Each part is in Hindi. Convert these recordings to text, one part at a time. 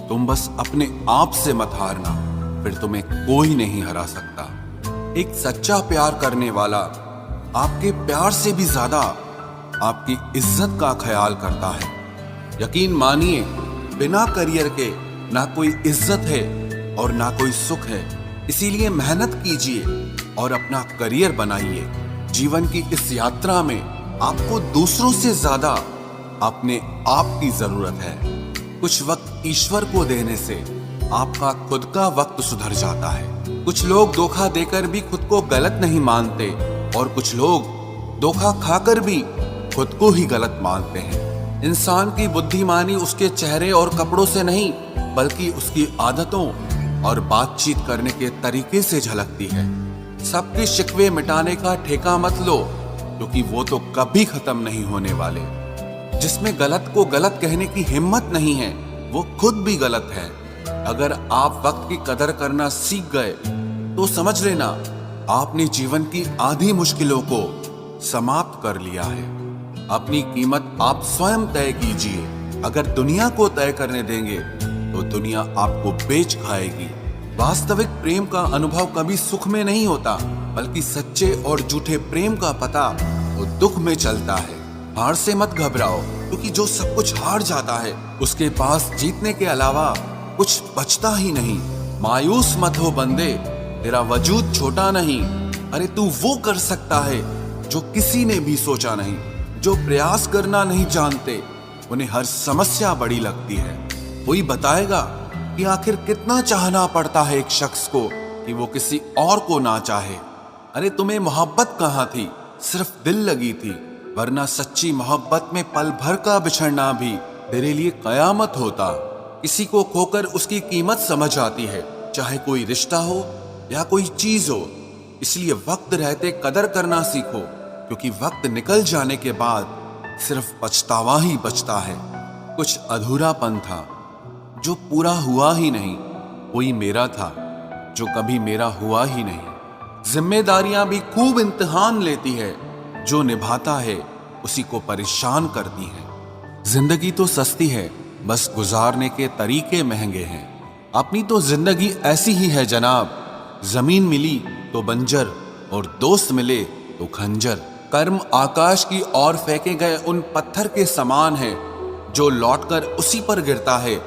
तुम बस अपने आप से मत हारना, फिर तुम्हें कोई नहीं हरा सकता। एक सच्चा प्यार करने वाला आपके प्यार से भी ज्यादा आपकी इज्जत का ख्याल करता है। यकीन मानिए, बिना करियर के ना कोई इज्जत है और ना कोई सुख है। इसीलिए मेहनत कीजिए और अपना करियर बनाइए। जीवन की इस यात्रा में आपको दूसरों से ज्यादा अपने आप की जरूरत है। कुछ वक्त ईश्वर को देने से आपका खुद का वक्त सुधर जाता है। कुछ लोग धोखा देकर भी खुद को गलत नहीं मानते और कुछ लोग धोखा खाकर भी खुद को ही गलत मानते हैं। इंसान की बुद्धिमानी उसके चेहरे और कपड़ों से नहीं, बल्कि उसकी आदतों और बातचीत करने के तरीके से झलकती है। सबके शिकवे मिटाने का ठेका मत लो, क्योंकि वो तो कभी खत्म नहीं होने वाले। जिसमें गलत को गलत कहने की हिम्मत नहीं है, वो खुद भी गलत है। अगर आप वक्त की कदर करना सीख गए तो समझ लेना आपने जीवन की आधी मुश्किलों को समाप्त कर लिया है। अपनी कीमत आप स्वयं तय कीजिए। अगर दुनिया को तय करने देंगे तो दुनिया आपको बेच खाएगी। वास्तविक प्रेम का अनुभव कभी सुख में नहीं होता, बल्कि सच्चे और झूठे प्रेम का पता वो दुख में चलता है। हार से मत घबराओ, क्योंकि जो सब कुछ हार जाता है उसके पास जीतने के अलावा कुछ बचता ही नहीं। मायूस मत हो बंदे, तेरा वजूद छोटा नहीं। अरे तू वो कर सकता है जो किसी ने भी सोचा नहीं। जो प्रयास करना नहीं जानते उन्हें हर समस्या बड़ी लगती है। कोई बताएगा कि आखिर कितना चाहना पड़ता है एक शख्स को कि वो किसी और को ना चाहे। अरे तुम्हें मोहब्बत कहाँ थी, सिर्फ दिल लगी थी, वरना सच्ची मोहब्बत में पल भर का बिछड़ना भी तेरे लिए कयामत होता। किसी को खोकर उसकी कीमत समझ आती है, चाहे कोई रिश्ता हो या कोई चीज हो। इसलिए वक्त रहते कदर करना सीखो, क्योंकि वक्त निकल जाने के बाद सिर्फ पछतावा ही बचता है। कुछ अधूरापन था जो पूरा हुआ ही नहीं। कोई मेरा था जो कभी मेरा हुआ ही नहीं। जिम्मेदारियां भी खूब इम्तिहान लेती है, जो निभाता है उसी को परेशान करती है। जिंदगी तो सस्ती है, बस गुजारने के तरीके महंगे हैं। अपनी तो जिंदगी ऐसी ही है जनाब, जमीन मिली तो बंजर और दोस्त मिले तो खंजर। कर्म आकाश की ओर फेंके गए उन पत्थर के समान है, जो लौटकर उसी पर गिरता है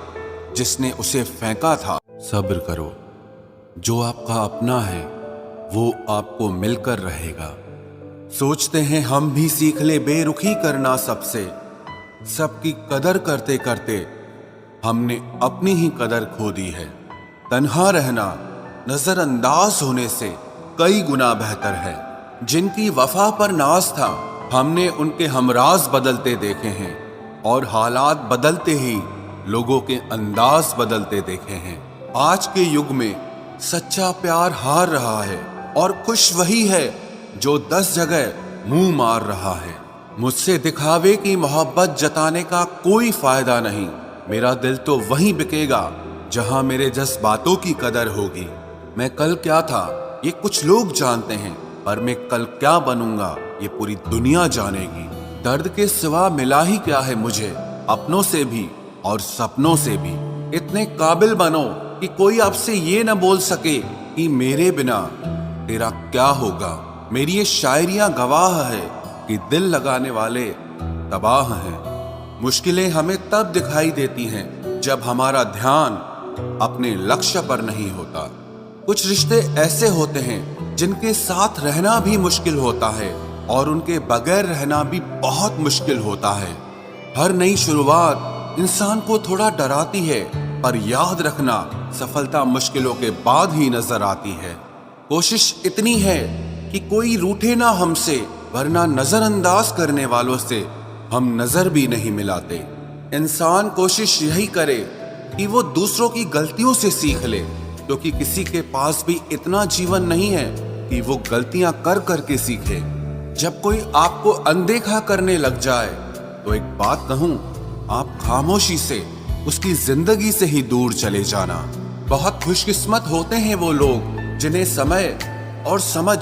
जिसने उसे फेंका था। सब्र करो, जो आपका अपना है वो आपको मिलकर रहेगा। सोचते हैं हम भी सीख ले बेरुखी करना सबसे। सबकी कदर करते करते हमने अपनी ही कदर खो दी है। तन्हा रहना नजरअंदाज होने से कई गुना बेहतर है। जिनकी वफा पर नाज था, हमने उनके हमराज बदलते देखे हैं, और हालात बदलते ही लोगों के अंदाज बदलते देखे हैं। आज के युग में सच्चा प्यार हार रहा है, और खुश वही है जो 10 जगह मुंह मार रहा है। मुझसे दिखावे की मोहब्बत जताने का कोई फायदा नहीं। मेरा दिल तो वहीं बिकेगा जहां मेरे जज्बातों की कदर होगी। मैं कल क्या था ये कुछ लोग जानते हैं, पर मैं कल क्या बनूंगा ये पूरी दुनिया जानेगी। दर्द के सिवा मिला ही क्या है मुझे, अपनों से भी और सपनों से भी। इतने काबिल बनो कि कोई आपसे ये न बोल सके कि मेरे बिना तेरा क्या होगा। मेरी ये शायरियां गवाह है कि दिल लगाने वाले तबाह हैं। मुश्किलें हमें तब दिखाई देती हैं जब हमारा ध्यान अपने लक्ष्य पर नहीं होता। कुछ रिश्ते ऐसे होते हैं जिनके साथ रहना भी मुश्किल होता है, और उनके बगैर रहना भी बहुत मुश्किल होता है। हर नई शुरुआत इंसान को थोड़ा डराती है, पर याद रखना सफलता मुश्किलों के बाद ही नजर आती है। कोशिश इतनी है कि कोई रूठे ना हमसे, वरना नजरअंदाज करने वालों से हम नजर भी नहीं मिलाते। इंसान कोशिश यही करे कि वो दूसरों की गलतियों से सीख ले, क्योंकि किसी के पास भी इतना जीवन नहीं है कि वो गलतियां कर करके सीखे। जब कोई आपको अनदेखा करने लग जाए तो एक बात कहूं, आप खामोशी से उसकी जिंदगी से ही दूर चले जाना। बहुत खुशकिस्मत होते हैं वो लोग जिन्हें समय और समझ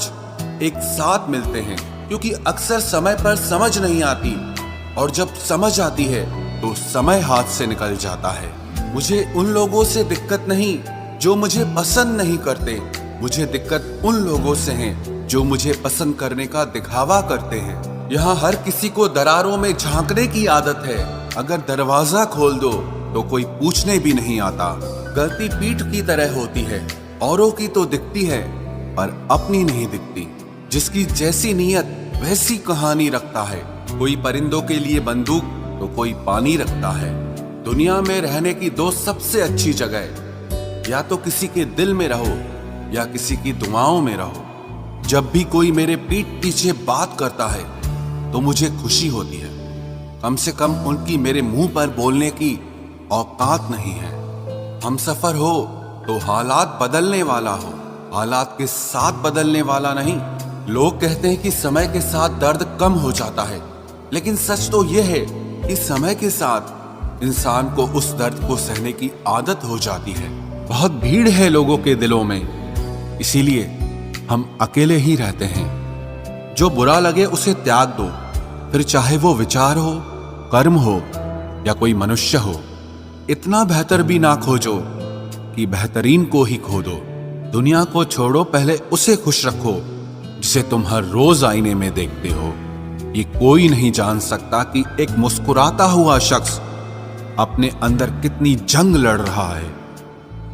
एक साथ मिलते हैं, क्योंकि अक्सर समय पर समझ नहीं आती, और जब समझ आती है तो समय हाथ से निकल जाता है। मुझे उन लोगों से दिक्कत नहीं जो मुझे पसंद नहीं करते, मुझे दिक्कत उन लोगों से है जो मुझे पसंद करने का दिखावा करते हैं। यहाँ हर किसी को दरारों में झांकने की आदत है। अगर दरवाजा खोल दो तो कोई पूछने भी नहीं आता। गलती पीठ की तरह होती है, औरों की तो दिखती है पर अपनी नहीं दिखती। जिसकी जैसी नीयत वैसी कहानी रखता है। कोई परिंदों के लिए बंदूक तो कोई पानी रखता है। दुनिया में रहने की दो सबसे अच्छी जगह, या तो किसी के दिल में रहो या किसी की दुआओं में रहो। जब भी कोई मेरे पीठ पीछे बात करता है तो मुझे खुशी होती है। कम से कम उनकी मेरे मुंह पर बोलने की औकात नहीं है। हमसफर हो तो हालात बदलने वाला हो, हालात के साथ बदलने वाला नहीं। लोग कहते हैं कि समय के साथ दर्द कम हो जाता है, लेकिन सच तो यह है कि समय के साथ इंसान को उस दर्द को सहने की आदत हो जाती है। बहुत भीड़ है लोगों के दिलों में, इसीलिए हम अकेले ही रहते हैं। जो बुरा लगे उसे त्याग दो, फिर चाहे वो विचार हो, कर्म हो या कोई मनुष्य हो। इतना बेहतर भी ना खोजो कि बेहतरीन को ही खो दो। दुनिया को छोड़ो, पहले उसे खुश रखो जिसे तुम हर रोज आईने में देखते हो। ये कोई नहीं जान सकता कि एक मुस्कुराता हुआ शख्स अपने अंदर कितनी जंग लड़ रहा है।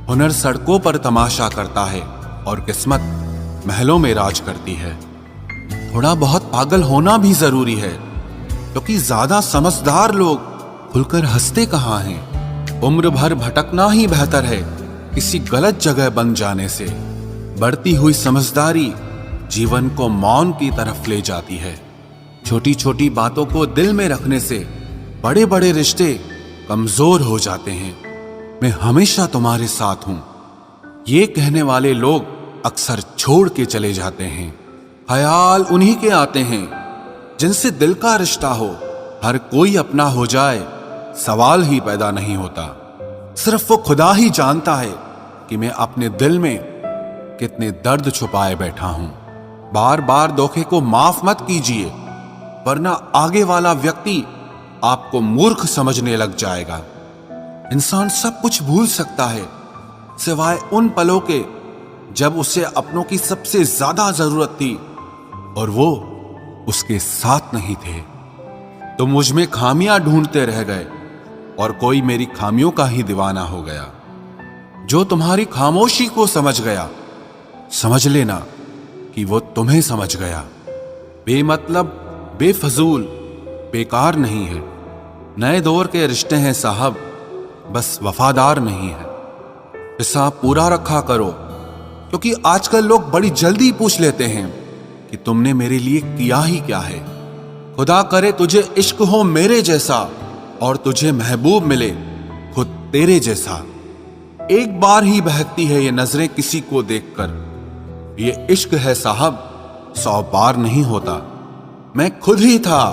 हुनर सड़कों पर तमाशा करता है और किस्मत महलों में राज करती है। थोड़ा बहुत पागल होना भी जरूरी है, क्योंकि ज्यादा समझदार लोग खुलकर हंसते कहाँ हैं। उम्र भर भटकना ही बेहतर है किसी गलत जगह बन जाने से। बढ़ती हुई समझदारी जीवन को मौन की तरफ ले जाती है। छोटी छोटी बातों को दिल में रखने से बड़े बड़े रिश्ते कमजोर हो जाते हैं। मैं हमेशा तुम्हारे साथ हूं, ये कहने वाले लोग अक्सर छोड़ के चले जाते हैं। ख्याल उन्हीं के आते हैं जिनसे दिल का रिश्ता हो। हर कोई अपना हो जाए सवाल ही पैदा नहीं होता। सिर्फ वो खुदा ही जानता है कि मैं अपने दिल में कितने दर्द छुपाए बैठा हूं। बार बार धोखे को माफ मत कीजिए, वरना आगे वाला व्यक्ति आपको मूर्ख समझने लग जाएगा। इंसान सब कुछ भूल सकता है सिवाय उन पलों के जब उसे अपनों की सबसे ज्यादा जरूरत थी और वो उसके साथ नहीं थे। तो मुझ में खामियां ढूंढते रह गए और कोई मेरी खामियों का ही दीवाना हो गया। जो तुम्हारी खामोशी को समझ गया, समझ लेना कि वो तुम्हें समझ गया। बेमतलब, बेफजूल, बेकार नहीं है। नए दौर के रिश्ते हैं साहब, बस वफादार नहीं है। हिसाब पूरा रखा करो, क्योंकि आजकल लोग बड़ी जल्दी पूछ लेते हैं कि तुमने मेरे लिए किया ही क्या है। खुदा करे तुझे इश्क हो मेरे जैसा और तुझे महबूब मिले खुद तेरे जैसा। एक बार ही बहकती है ये नजरें किसी को देखकर। ये इश्क है साहब, 100 बार नहीं होता। मैं खुद ही था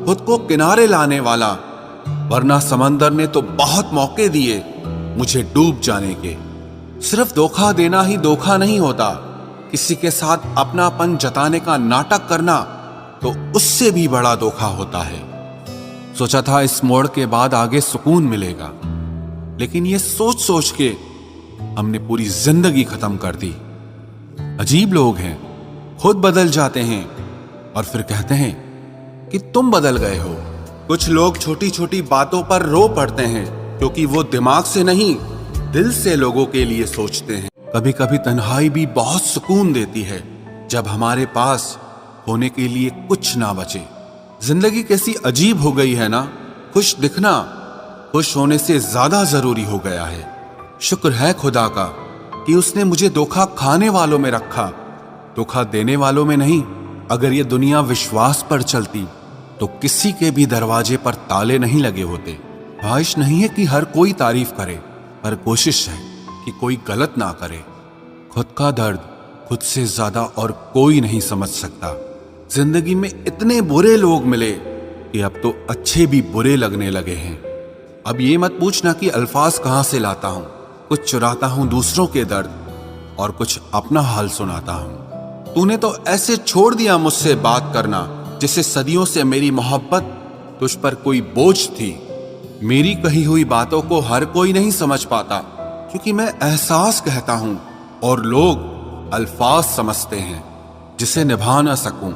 खुद को किनारे लाने वाला, वरना समंदर ने तो बहुत मौके दिए मुझे डूब जाने के। सिर्फ धोखा देना ही धोखा नहीं होता, किसी के साथ अपनापन जताने का नाटक करना तो उससे भी बड़ा धोखा होता है। सोचा था इस मोड़ के बाद आगे सुकून मिलेगा, लेकिन ये सोच सोच के हमने पूरी जिंदगी खत्म कर दी। अजीब लोग हैं, खुद बदल जाते हैं और फिर कहते हैं कि तुम बदल गए हो। कुछ लोग छोटी छोटी बातों पर रो पड़ते हैं, क्योंकि वो दिमाग से नहीं दिल से लोगों के लिए सोचते हैं। कभी कभी तन्हाई भी बहुत सुकून देती है, जब हमारे पास होने के लिए कुछ ना बचे। जिंदगी कैसी अजीब हो गई है ना। खुश दिखना खुश होने से ज्यादा जरूरी हो गया है। शुक्र है खुदा का कि उसने मुझे धोखा खाने वालों में रखा, धोखा देने वालों में नहीं। अगर ये दुनिया विश्वास पर चलती तो किसी के भी दरवाजे पर ताले नहीं लगे होते। ख्वाहिश नहीं है कि हर कोई तारीफ करे, पर कोशिश है कि कोई गलत ना करे। खुद का दर्द खुद से ज्यादा और कोई नहीं समझ सकता। जिंदगी में इतने बुरे लोग मिले कि अब तो अच्छे भी बुरे लगने लगे हैं। अब ये मत पूछना कि अल्फाज कहां से लाता हूं। कुछ चुराता हूं दूसरों के दर्द और कुछ अपना हाल सुनाता हूं। तूने तो ऐसे छोड़ दिया मुझसे बात करना, जिससे सदियों से मेरी मोहब्बत तुझ पर कोई बोझ थी। मेरी कही हुई बातों को हर कोई नहीं समझ पाता, क्योंकि मैं एहसास कहता हूं और लोग अल्फाज समझते हैं जिसे निभा ना सकूं।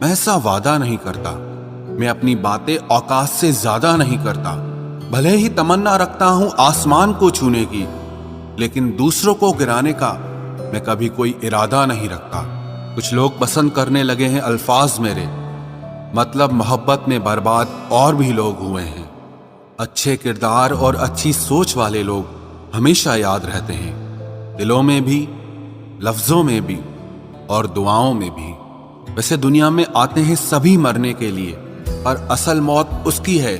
मैं ऐसा वादा नहीं करता, मैं अपनी बातें औकात से ज्यादा नहीं करता। भले ही तमन्ना रखता हूं आसमान को छूने की, लेकिन दूसरों को गिराने का मैं कभी कोई इरादा नहीं रखता। कुछ लोग पसंद करने लगे हैं अल्फाज मेरे, मतलब मोहब्बत में बर्बाद और भी लोग हुए हैं। अच्छे किरदार और अच्छी सोच वाले लोग हमेशा याद रहते हैं, दिलों में भी, लफ्जों में भी और दुआओं में भी। वैसे दुनिया में आते हैं सभी मरने के लिए, पर असल मौत उसकी है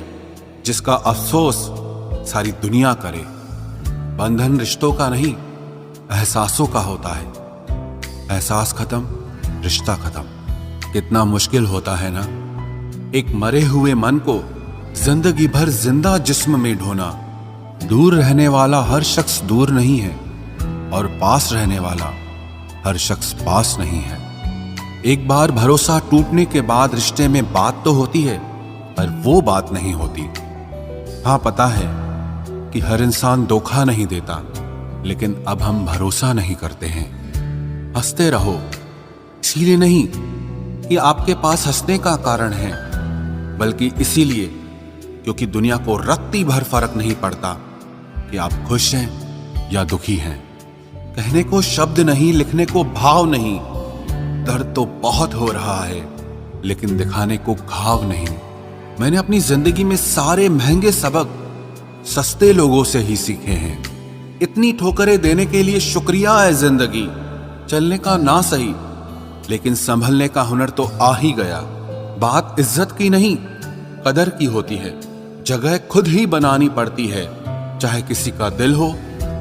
जिसका अफसोस सारी दुनिया करे। बंधन रिश्तों का नहीं, एहसासों का होता है। एहसास खत्म, रिश्ता खत्म। कितना मुश्किल होता है ना, एक मरे हुए मन को जिंदगी भर जिंदा जिस्म में ढोना। दूर रहने वाला हर शख्स दूर नहीं है, और पास रहने वाला हर शख्स पास नहीं है। एक बार भरोसा टूटने के बाद रिश्ते में बात तो होती है, पर वो बात नहीं होती। हाँ, पता है कि हर इंसान धोखा नहीं देता, लेकिन अब हम भरोसा नहीं करते हैं। हंसते रहो, इसीलिए नहीं कि आपके पास हंसने का कारण है, बल्कि इसीलिए क्योंकि दुनिया को रत्ती भर फर्क नहीं पड़ता कि आप खुश हैं या दुखी हैं। कहने को शब्द नहीं, लिखने को भाव नहीं। दर्द तो बहुत हो रहा है, लेकिन दिखाने को घाव नहीं। मैंने अपनी जिंदगी में सारे महंगे सबक सस्ते लोगों से ही सीखे हैं। इतनी ठोकरें देने के लिए शुक्रिया है जिंदगी। चलने का ना सही, लेकिन संभलने का हुनर तो आ ही गया। बात इज्जत की नहीं, कदर की होती है। जगह खुद ही बनानी पड़ती है, चाहे किसी का दिल हो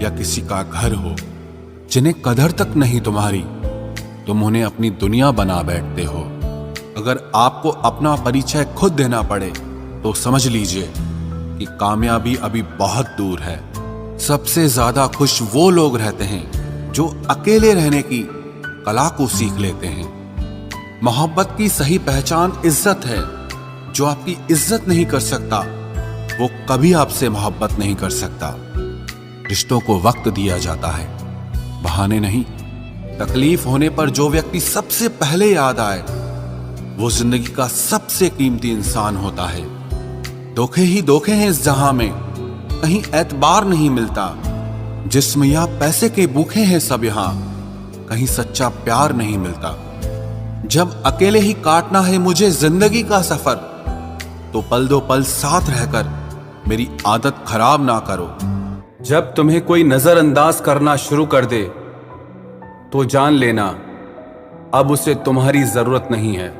या किसी का घर हो। जिन्हें कदर तक नहीं तुम्हारी, तुम उन्हें अपनी दुनिया बना बैठते हो। अगर आपको अपना परिचय खुद देना पड़े तो समझ लीजिए कि कामयाबी अभी बहुत दूर है। सबसे ज्यादा खुश वो लोग रहते हैं जो अकेले रहने की कला को सीख लेते हैं। मोहब्बत की सही पहचान इज्जत है। जो आपकी इज्जत नहीं कर सकता, वो कभी आपसे मोहब्बत नहीं कर सकता। रिश्तों को वक्त दिया जाता है, बहाने नहीं। तकलीफ होने पर जो व्यक्ति सबसे पहले याद आए, वो जिंदगी का सबसे कीमती इंसान होता है। धोखे ही धोखे हैं इस जहां में, कहीं एतबार नहीं मिलता। जिस्म या पैसे के भूखे हैं सब यहां, कहीं सच्चा प्यार नहीं मिलता। जब अकेले ही काटना है मुझे जिंदगी का सफर, तो पल दो पल साथ रहकर मेरी आदत खराब ना करो। जब तुम्हें कोई नजरअंदाज करना शुरू कर दे, तो जान लेना अब उसे तुम्हारी जरूरत नहीं है।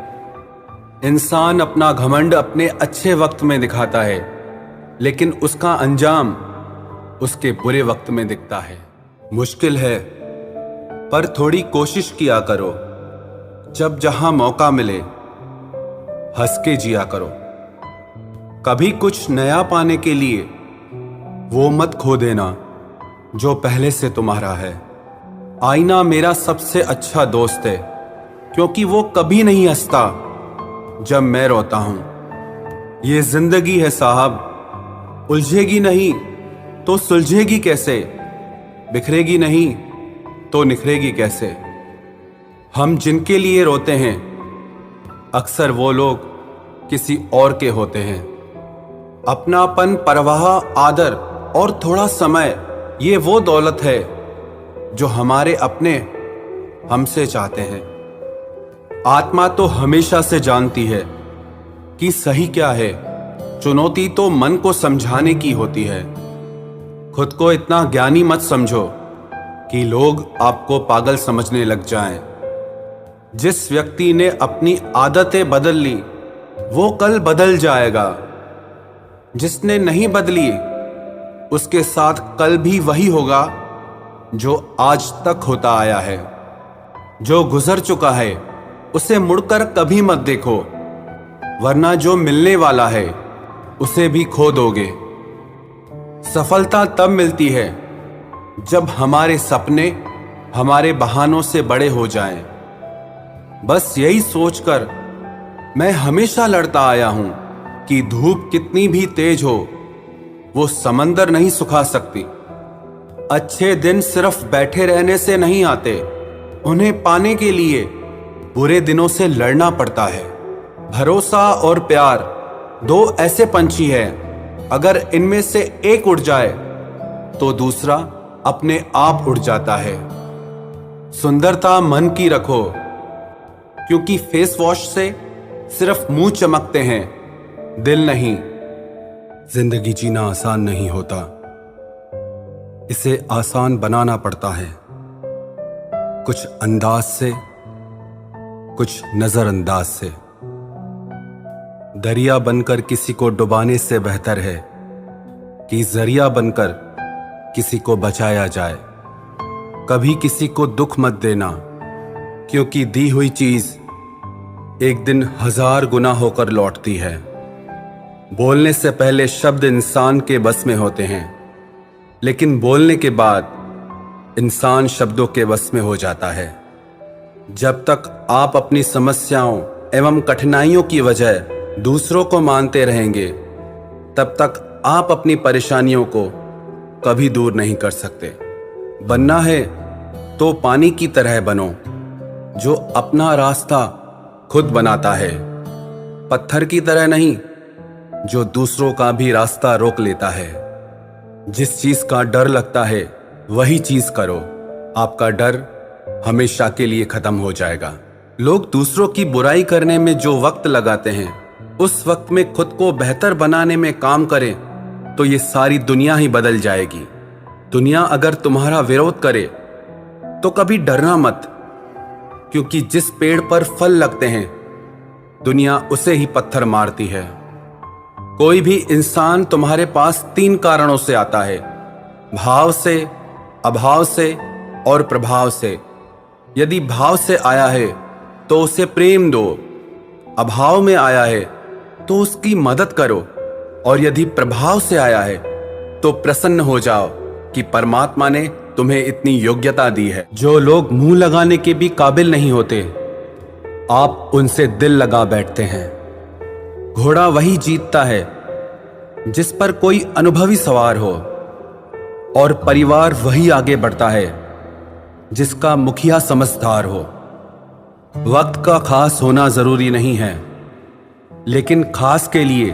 इंसान अपना घमंड अपने अच्छे वक्त में दिखाता है, लेकिन उसका अंजाम उसके बुरे वक्त में दिखता है। मुश्किल है, पर थोड़ी कोशिश किया करो। जब जहां मौका मिले, हंस के जिया करो। कभी कुछ नया पाने के लिए वो मत खो देना जो पहले से तुम्हारा है। आईना मेरा सबसे अच्छा दोस्त है, क्योंकि वो कभी नहीं हंसता जब मैं रोता हूं। ये जिंदगी है साहब, उलझेगी नहीं तो सुलझेगी कैसे, बिखरेगी नहीं तो निखरेगी कैसे। हम जिनके लिए रोते हैं, अक्सर वो लोग किसी और के होते हैं। अपनापन, परवाह, आदर और थोड़ा समय, ये वो दौलत है जो हमारे अपने हमसे चाहते हैं। आत्मा तो हमेशा से जानती है कि सही क्या है। चुनौती तो मन को समझाने की होती है। खुद को इतना ज्ञानी मत समझो कि लोग आपको पागल समझने लग जाएं। जिस व्यक्ति ने अपनी आदतें बदल ली, वो कल बदल जाएगा। जिसने नहीं बदली, उसके साथ कल भी वही होगा जो आज तक होता आया है। जो गुजर चुका है, उसे मुड़कर कभी मत देखो, वरना जो मिलने वाला है उसे भी खो दोगे। सफलता तब मिलती है जब हमारे सपने हमारे बहानों से बड़े हो जाएं। बस यही सोचकर मैं हमेशा लड़ता आया हूं कि धूप कितनी भी तेज हो, वो समंदर नहीं सुखा सकती। अच्छे दिन सिर्फ बैठे रहने से नहीं आते, उन्हें पाने के लिए बुरे दिनों से लड़ना पड़ता है। भरोसा और प्यार दो ऐसे पंछी हैं, अगर इनमें से एक उड़ जाए तो दूसरा अपने आप उड़ जाता है। सुंदरता मन की रखो, क्योंकि फेस वॉश से सिर्फ मुंह चमकते हैं, दिल नहीं। जिंदगी जीना आसान नहीं होता, इसे आसान बनाना पड़ता है। कुछ अंदाज से, कुछ नजरअंदाज से। दरिया बनकर किसी को डुबाने से बेहतर है कि जरिया बनकर किसी को बचाया जाए। कभी किसी को दुख मत देना, क्योंकि दी हुई चीज एक दिन 1000 गुना होकर लौटती है। बोलने से पहले शब्द इंसान के बस में होते हैं, लेकिन बोलने के बाद इंसान शब्दों के बस में हो जाता है। जब तक आप अपनी समस्याओं एवं कठिनाइयों की वजह दूसरों को मानते रहेंगे, तब तक आप अपनी परेशानियों को कभी दूर नहीं कर सकते। बनना है तो पानी की तरह बनो, जो अपना रास्ता खुद बनाता है। पत्थर की तरह नहीं, जो दूसरों का भी रास्ता रोक लेता है। जिस चीज का डर लगता है वही चीज करो, आपका डर हमेशा के लिए खत्म हो जाएगा। लोग दूसरों की बुराई करने में जो वक्त लगाते हैं, उस वक्त में खुद को बेहतर बनाने में काम करें तो ये सारी दुनिया ही बदल जाएगी। दुनिया अगर तुम्हारा विरोध करे तो कभी डरना मत, क्योंकि जिस पेड़ पर फल लगते हैं दुनिया उसे ही पत्थर मारती है। कोई भी इंसान तुम्हारे पास 3 कारणों से आता है, भाव से, अभाव से और प्रभाव से। यदि भाव से आया है तो उसे प्रेम दो, अभाव में आया है तो उसकी मदद करो, और यदि प्रभाव से आया है तो प्रसन्न हो जाओ कि परमात्मा ने तुम्हें इतनी योग्यता दी है। जो लोग मुंह लगाने के भी काबिल नहीं होते, आप उनसे दिल लगा बैठते हैं। घोड़ा वही जीतता है जिस पर कोई अनुभवी सवार हो, और परिवार वही आगे बढ़ता है जिसका मुखिया समझदार हो। वक्त का खास होना जरूरी नहीं है, लेकिन खास के लिए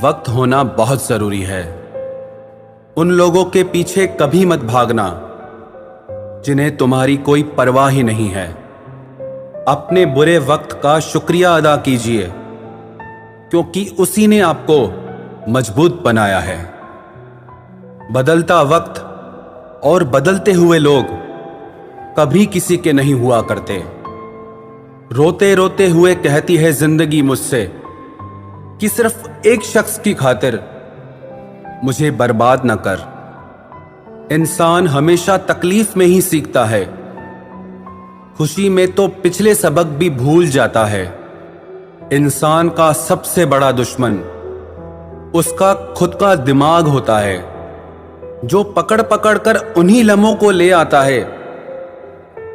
वक्त होना बहुत जरूरी है। उन लोगों के पीछे कभी मत भागना जिन्हें तुम्हारी कोई परवाह ही नहीं है। अपने बुरे वक्त का शुक्रिया अदा कीजिए, क्योंकि उसी ने आपको मजबूत बनाया है। बदलता वक्त और बदलते हुए लोग कभी किसी के नहीं हुआ करते। रोते रोते हुए कहती है जिंदगी मुझसे कि सिर्फ एक शख्स की खातिर मुझे बर्बाद न कर। इंसान हमेशा तकलीफ में ही सीखता है, खुशी में तो पिछले सबक भी भूल जाता है। इंसान का सबसे बड़ा दुश्मन उसका खुद का दिमाग होता है, जो पकड़ पकड़ कर उन्हीं लम्हों को ले आता है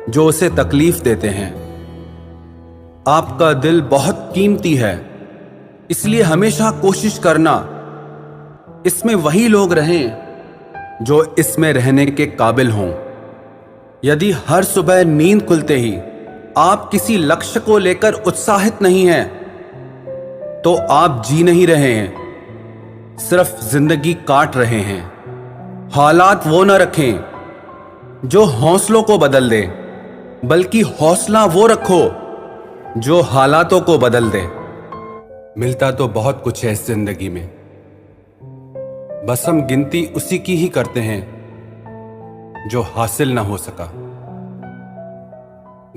जो उसे तकलीफ देते हैं। आपका दिल बहुत कीमती है, इसलिए हमेशा कोशिश करना इसमें वही लोग रहें जो इसमें रहने के काबिल हों। यदि हर सुबह नींद खुलते ही आप किसी लक्ष्य को लेकर उत्साहित नहीं हैं, तो आप जी नहीं रहे हैं, सिर्फ जिंदगी काट रहे हैं। हालात वो न रखें जो हौसलों को बदल दे, बल्कि हौसला वो रखो जो हालातों को बदल दे। मिलता तो बहुत कुछ है इस जिंदगी में, बस हम गिनती उसी की ही करते हैं जो हासिल ना हो सका।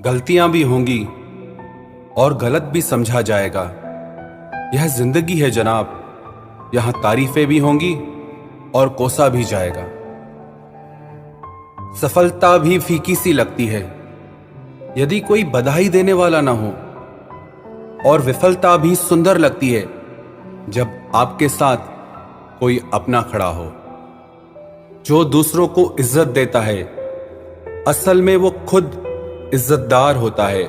गलतियां भी होंगी और गलत भी समझा जाएगा। यह जिंदगी है जनाब, यहां तारीफें भी होंगी और कोसा भी जाएगा। सफलता भी फीकी सी लगती है यदि कोई बधाई देने वाला ना हो, और विफलता भी सुंदर लगती है जब आपके साथ कोई अपना खड़ा हो। जो दूसरों को इज्जत देता है, असल में वो खुद इज्जतदार होता है,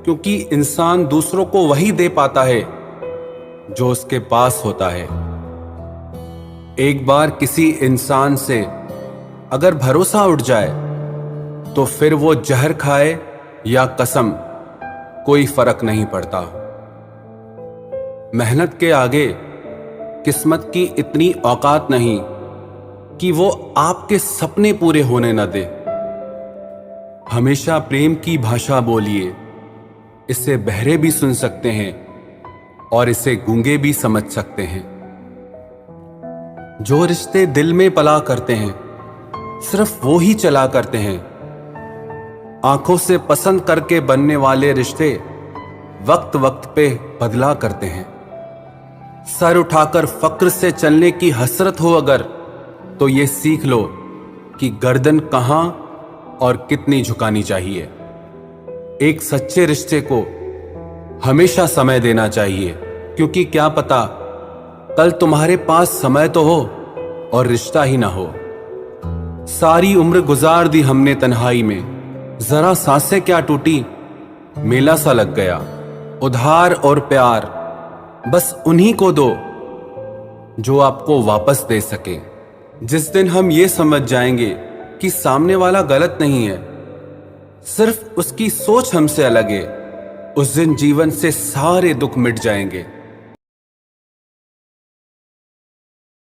क्योंकि इंसान दूसरों को वही दे पाता है जो उसके पास होता है। एक बार किसी इंसान से अगर भरोसा उठ जाए तो फिर वो जहर खाए या कसम, कोई फर्क नहीं पड़ता। मेहनत के आगे किस्मत की इतनी औकात नहीं कि वो आपके सपने पूरे होने न दे। हमेशा प्रेम की भाषा बोलिए, इसे बहरे भी सुन सकते हैं और इसे गूंगे भी समझ सकते हैं। जो रिश्ते दिल में पला करते हैं सिर्फ वो ही चला करते हैं। आंखों से पसंद करके बनने वाले रिश्ते वक्त वक्त पे बदला करते हैं। सर उठाकर फक्र से चलने की हसरत हो अगर, तो ये सीख लो कि गर्दन कहां और कितनी झुकानी चाहिए। एक सच्चे रिश्ते को हमेशा समय देना चाहिए, क्योंकि क्या पता कल तुम्हारे पास समय तो हो और रिश्ता ही ना हो। सारी उम्र गुजार दी हमने तन्हाई में, जरा सांसें क्या टूटी, मेला सा लग गया। उधार और प्यार बस उन्हीं को दो जो आपको वापस दे सके। जिस दिन हम ये समझ जाएंगे कि सामने वाला गलत नहीं है, सिर्फ उसकी सोच हमसे अलग है, उस दिन जीवन से सारे दुख मिट जाएंगे।